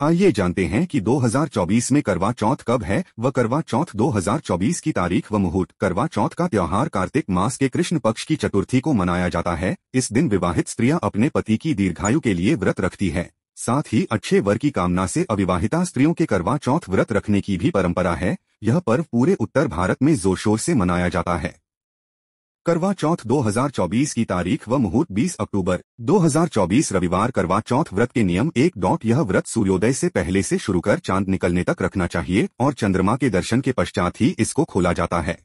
आइए जानते हैं कि 2024 में करवा चौथ कब है व करवा चौथ 2024 की तारीख व मुहूर्त। करवा चौथ का त्योहार कार्तिक मास के कृष्ण पक्ष की चतुर्थी को मनाया जाता है। इस दिन विवाहित स्त्रियां अपने पति की दीर्घायु के लिए व्रत रखती है। साथ ही अच्छे वर की कामना से अविवाहिता स्त्रियों के करवा चौथ व्रत रखने की भी परंपरा है। यह पर्व पूरे उत्तर भारत में जोर शोर से मनाया जाता है। करवा चौथ 2024 की तारीख व मुहूर्त 20 अक्टूबर 2024 रविवार। करवा चौथ व्रत के नियम 1. यह व्रत सूर्योदय से पहले से शुरू कर चांद निकलने तक रखना चाहिए और चंद्रमा के दर्शन के पश्चात ही इसको खोला जाता है।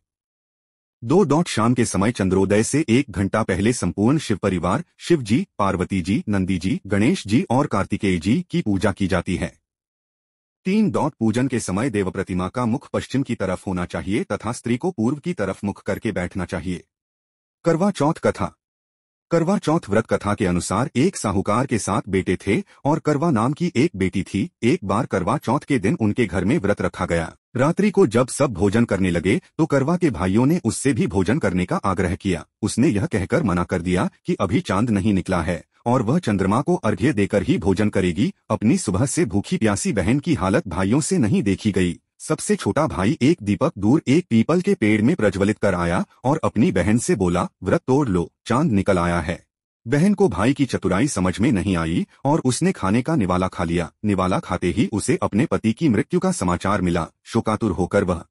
2. शाम के समय चंद्रोदय से 1 घंटा पहले संपूर्ण शिव परिवार, शिव जी, पार्वती जी, नंदी जी, गणेश जी और कार्तिकेय जी की पूजा की जाती है। 3. पूजन के समय देव प्रतिमा का मुख पश्चिम की तरफ होना चाहिए तथा स्त्री को पूर्व की तरफ मुख करके बैठना चाहिए। करवा चौथ कथा। करवा चौथ व्रत कथा के अनुसार एक साहूकार के 7 बेटे थे और करवा नाम की एक बेटी थी। एक बार करवा चौथ के दिन उनके घर में व्रत रखा गया। रात्रि को जब सब भोजन करने लगे तो करवा के भाइयों ने उससे भी भोजन करने का आग्रह किया। उसने यह कहकर मना कर दिया कि अभी चांद नहीं निकला है और वह चंद्रमा को अर्घ्य देकर ही भोजन करेगी। अपनी सुबह से भूखी प्यासी बहन की हालत भाइयों से नहीं देखी गई। सबसे छोटा भाई एक दीपक दूर एक पीपल के पेड़ में प्रज्वलित कर आया और अपनी बहन से बोला, व्रत तोड़ लो, चांद निकल आया है। बहन को भाई की चतुराई समझ में नहीं आई और उसने खाने का निवाला खा लिया। निवाला खाते ही उसे अपने पति की मृत्यु का समाचार मिला। शोकातुर होकर वह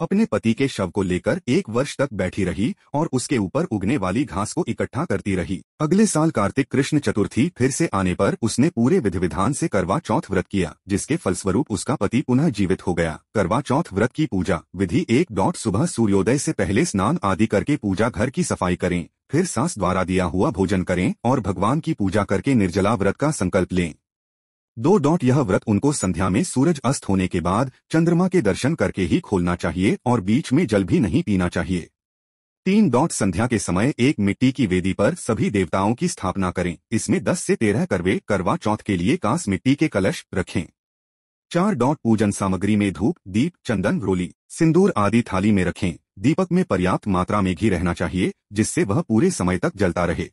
अपने पति के शव को लेकर 1 वर्ष तक बैठी रही और उसके ऊपर उगने वाली घास को इकट्ठा करती रही। अगले साल कार्तिक कृष्ण चतुर्थी फिर से आने पर उसने पूरे विधि विधान से करवा चौथ व्रत किया, जिसके फलस्वरूप उसका पति पुनः जीवित हो गया। करवा चौथ व्रत की पूजा विधि 1. सुबह सूर्योदय से पहले स्नान आदि करके पूजा घर की सफाई करें, फिर सास द्वारा दिया हुआ भोजन करें और भगवान की पूजा करके निर्जला व्रत का संकल्प लें। 2. यह व्रत उनको संध्या में सूरज अस्त होने के बाद चंद्रमा के दर्शन करके ही खोलना चाहिए और बीच में जल भी नहीं पीना चाहिए। 3. संध्या के समय एक मिट्टी की वेदी पर सभी देवताओं की स्थापना करें। इसमें 10 से 13 करवे करवा चौथ के लिए कांस मिट्टी के कलश रखें। 4. पूजन सामग्री में धूप, दीप, चंदन, रोली, सिंदूर आदि थाली में रखें। दीपक में पर्याप्त मात्रा में घी रहना चाहिए जिससे वह पूरे समय तक जलता रहे।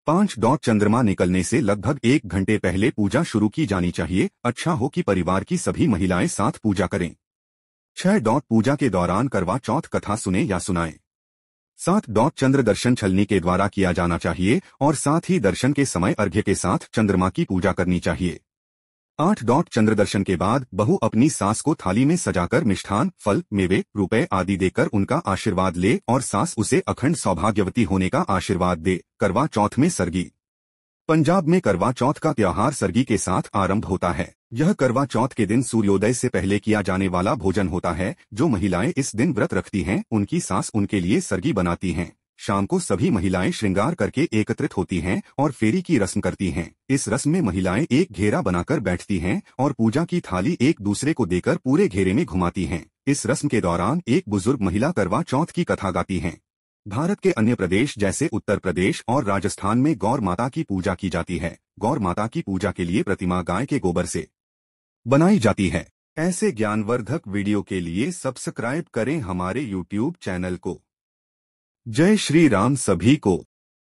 5. चंद्रमा निकलने से लगभग 1 घंटे पहले पूजा शुरू की जानी चाहिए। अच्छा हो कि परिवार की सभी महिलाएं साथ पूजा करें। 6. पूजा के दौरान करवा चौथ कथा सुने या सुनाएं। 7. चंद्र दर्शन छलनी के द्वारा किया जाना चाहिए और साथ ही दर्शन के समय अर्घ्य के साथ चंद्रमा की पूजा करनी चाहिए। 8. चंद्र दर्शन के बाद बहू अपनी सास को थाली में सजाकर मिष्ठान, फल, मेवे, रुपए आदि देकर उनका आशीर्वाद ले और सास उसे अखंड सौभाग्यवती होने का आशीर्वाद दे। करवा चौथ में सरगी। पंजाब में करवा चौथ का त्योहार सरगी के साथ आरंभ होता है। यह करवा चौथ के दिन सूर्योदय से पहले किया जाने वाला भोजन होता है। जो महिलाएं इस दिन व्रत रखती हैं उनकी सास उनके लिए सरगी बनाती हैं। शाम को सभी महिलाएं श्रृंगार करके एकत्रित होती हैं और फेरी की रस्म करती हैं। इस रस्म में महिलाएं एक घेरा बनाकर बैठती हैं और पूजा की थाली एक दूसरे को देकर पूरे घेरे में घुमाती हैं। इस रस्म के दौरान एक बुजुर्ग महिला करवा चौथ की कथा गाती हैं। भारत के अन्य प्रदेश जैसे उत्तर प्रदेश और राजस्थान में गौर माता की पूजा की जाती है। गौर माता की पूजा के लिए प्रतिमा गाय के गोबर से बनाई जाती है। ऐसे ज्ञानवर्धक वीडियो के लिए सब्सक्राइब करें हमारे YouTube चैनल को। जय श्री राम सभी को।